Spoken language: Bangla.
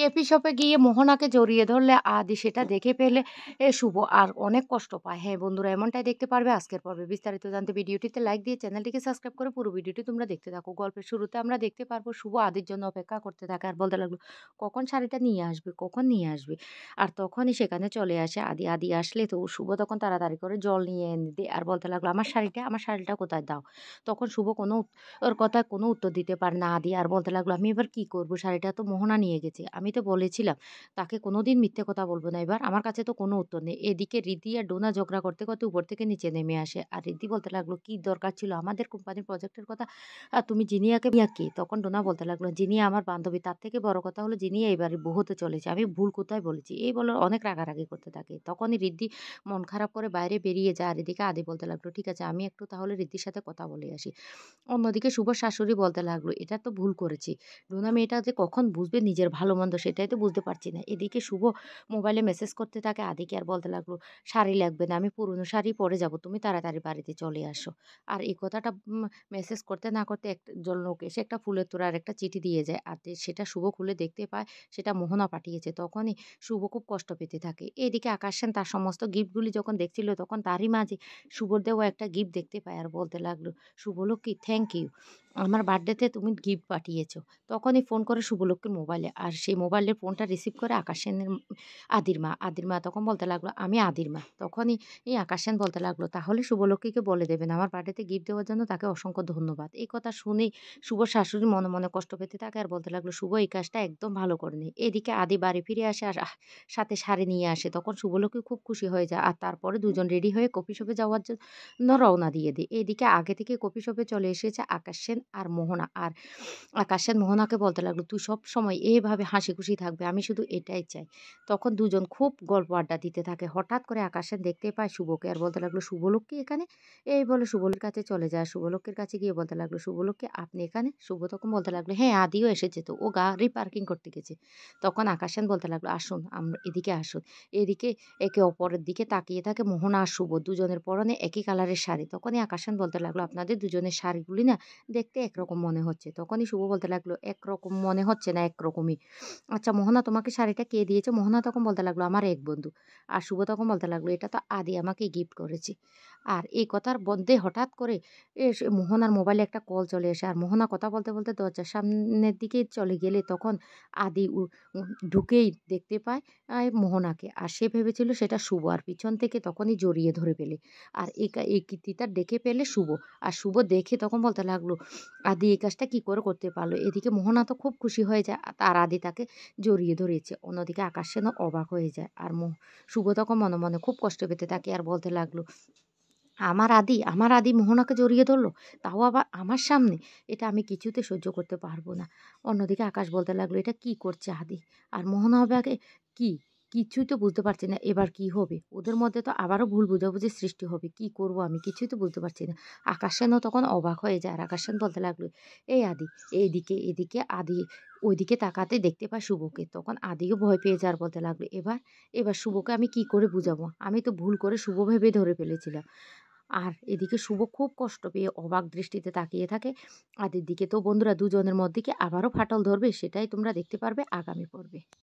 কেপি শপে গিয়ে মোহনাকে জড়িয়ে ধরলে আদি সেটা দেখে পেলে শুভ আর অনেক কষ্ট পায়। হ্যাঁ বন্ধুরা, এমনটাই দেখতে পারবে আজকের পর্বে। বিস্তারিত জানতে ভিডিওটিতে লাইক দিয়ে চ্যানেলটিকে সাবস্ক্রাইব করে পুরো ভিডিওটি তোমরা দেখতে থাকো। গল্পের শুরুতে আমরা দেখতে পারবো শুভ আদির জন্য অপেক্ষা করতে থাকে আর বলতে লাগলো কখন শাড়িটা নিয়ে আসবে, কখন নিয়ে আসবে। আর তখনই সেখানে চলে আসে আদি। আদি আসলে তো শুভ তখন তাড়াতাড়ি করে জল নিয়ে এনে দেয় আর বলতে লাগলো আমার শাড়িটা কোথায় দাও। তখন শুভ ওর কথায় কোনো উত্তর দিতে পারে না আদি আর বলতে লাগলো আমি এবার কি করব, শাড়িটা তো মোহনা নিয়ে গেছে। আমি তো বলেছিলাম তাকে কোনোদিন মিথ্যে কথা বলবো না। এবার আমার কাছে তো কোনো উত্তর নেই। এদিকে রিদ্ধি আর ডোনা ঝগড়া করতে করতে উপর থেকে নিচে নেমে আসে আর রিদ্ধি বলতে লাগলো কি দরকার ছিল আমাদের কোম্পানির প্রজেক্টের কথা, আর তুমি জিনিয়াকে কে? তখন ডোনা বলতে লাগলো জিনিয়া আমার বান্ধবী, তার থেকে বড় কথা হলো জিনিয়া এবারে বউ হতে চলেছে, আমি ভুল কোথায় বলেছি এই বলে অনেক রাগারাগি করতে থাকে। তখনই রিদ্ধি মন খারাপ করে বাইরে বেরিয়ে যায় আর এদিকে আদি বলতে লাগলো ঠিক আছে আমি একটু তাহলে রিদ্ধির সাথে কথা বলে আসি। অন্যদিকে শুভর শাশুড়ি বলতে লাগলো এটা তো ভুল করেছি, রুনা মেয়েটা যে কখন বুঝবে নিজের ভালো মন্দ সেটাই তো বুঝতে পারছি না। এদিকে শুভ মোবাইলে মেসেজ করতে থাকে আদিকে আর বলতে লাগলো শাড়ি লাগবে না, আমি পুরনো শাড়ি পরে যাব, তুমি তাড়াতাড়ি বাড়িতে চলে আসো। আর এই কথাটা মেসেজ করতে না করতে একজন লোক এসে একটা ফুলের তোড়া আর একটা চিঠি দিয়ে যায় আর সেটা শুভ খুলে দেখতে পায় সেটা মোহনা পাঠিয়েছে। তখনই শুভ খুব কষ্ট পেতে থাকে। এদিকে আকাশ সেন তার সমস্ত গিফটগুলি যখন দেখছিল তখন তারই মাঝে শুভর দেওয়া একটা গিফট দেখতে পায় আর বলতে লাগলো শুভলক্ষ্মী থ্যাংক ইউ, আমার বার্থডেতে তুমি গিফট পাঠিয়েছো। তখনই ফোন করে শুভলক্ষ্মীর মোবাইলে আর সেই মোবাইলের ফোনটা রিসিভ করে আকাশ সেনের আদির মা তখন বলতে লাগলো আমি আদির মা। তখনই এই আকাশ সেন বলতে লাগলো তাহলে শুভলক্ষ্মীকে বলে দেবেন আমার বার্থডেতে গিফট দেওয়ার জন্য তাকে অসংখ্য ধন্যবাদ। এই কথা শুনেই শুভর শাশুড়ি মনে মনে কষ্ট পেতে থাকে আর বলতে লাগলো শুভ এই কাজটা একদম ভালো করেনি। এদিকে আদি বাড়ি ফিরে আসে আর সাথে শাড়ি নিয়ে আসে। তখন শুভলক্ষ্মী খুব খুশি হয়ে যায় আর তারপরে দুজন রেডি হয়ে কফি শপে যাওয়ার জন্য রওনা দিয়ে দেয়। এদিকে আগে থেকে কফি শপে চলে এসেছে আকাশ সেন আর মোহনা আর আকাশ সেন মোহনাকে বলতে লাগলো তুই সব সময় এভাবে হাসি খুশি থাকবে, আমি শুধু এটাই চাই। তখন দুজন খুব গল্প আড্ডা দিতে থাকে। হঠাৎ করে আকাশ সেন দেখতে পায় শুভকে আর বলতে লাগলো শুভলক্ষ্মী এখানে। এই বলে শুভলক্ষ্মীর কাছে চলে যায়। শুভলক্ষ্মীর কাছে গিয়ে বলতে লাগলো শুভলক্ষ্মী আপনি এখানে? শুভ তখন বলতে লাগলো হ্যাঁ আদিও এসেছে, তো ও গাড়ি পার্কিং করতে গেছে। তখন আকাশ সেন বলতে লাগলো আসুন আমরা এদিকে আসুন। এদিকে একে অপরের দিকে তাকিয়ে থাকে মোহনা আর শুভ, দুজনের পরনে একই কালারের শাড়ি। তখনই আকাশ সেন বলতে লাগলো আপনাদের দুজনের শাড়িগুলি না দেখতে একরকম মনে হচ্ছে। তখনই শুভ বলতে লাগলো একরকম মনে হচ্ছে না, একরকমই। আচ্ছা মোহনা তোমাকে শাড়িটা কে দিয়েছে? মোহনা তখন বলতে লাগলো আমার এক বন্ধু। আর শুভ তখন বলতে লাগলো এটা তো আদি আমাকে গিফট করেছে। আর এই কথার মধ্যে হঠাৎ করে মোহনার মোবাইলে একটা কল চলে আসে আর মোহনা কথা বলতে বলতে দরজার সামনের দিকে চলে গেলে তখন আদি ঢুকেই দেখতে পায় মোহনাকে আর সে ভেবেছিল সেটা শুভ আর পিছন থেকে তখনই জড়িয়ে ধরে ফেলে। আর এই কীর্তিটা দেখে পেলে শুভ আর শুভ দেখে তখন বলতে লাগলো আদি এই কাজটা কি করে করতে পারলো। এদিকে মোহনা তো খুব খুশি হয়ে যায় আর আদি তাকে জড়িয়ে ধরেছে। অন্যদিকে আকাশ সেনও অবাক হয়ে যায় আর শুভ তখন মনে মনে খুব কষ্ট পেতে থাকে আর বলতে লাগলো আমার আদি মোহনাকে জড়িয়ে ধরলো, তাও আবার আমার সামনে, এটা আমি কিছুতে সহ্য করতে পারবো না। অন্যদিকে আকাশ বলতে লাগলো এটা কি করছে আদি আর মোহনা হবে আগে কি, কিছুই তো বুঝতে পারছি না এবার কি হবে। ওদের মধ্যে তো আবারও ভুল বোঝাবুঝির সৃষ্টি হবে, কি করব আমি কিছুই তো বুঝতে পারছি না। আকাশ সেনও তখন অবাক হয়ে যায় আর আকাশ সেন বলতে লাগলো এই আদি এদিকে আদি ওইদিকে তাকাতে দেখতে পায় শুভকে। তখন আদিও ভয় পেয়ে যাওয়ার বলতে লাগলো এবার শুভকে আমি কি করে বুঝাবো, আমি তো ভুল করে শুভ ভেবে ধরে ফেলেছিলাম। আর এদিকে শুভ খুব কষ্ট পেয়ে অবাক দৃষ্টিতে তাকিয়ে থাকে আদির দিকে। তো বন্ধুরা দুজনের মধ্যে কি আবারও ফাটল ধরবে সেটাই তোমরা দেখতে পারবে আগামী পর্বে।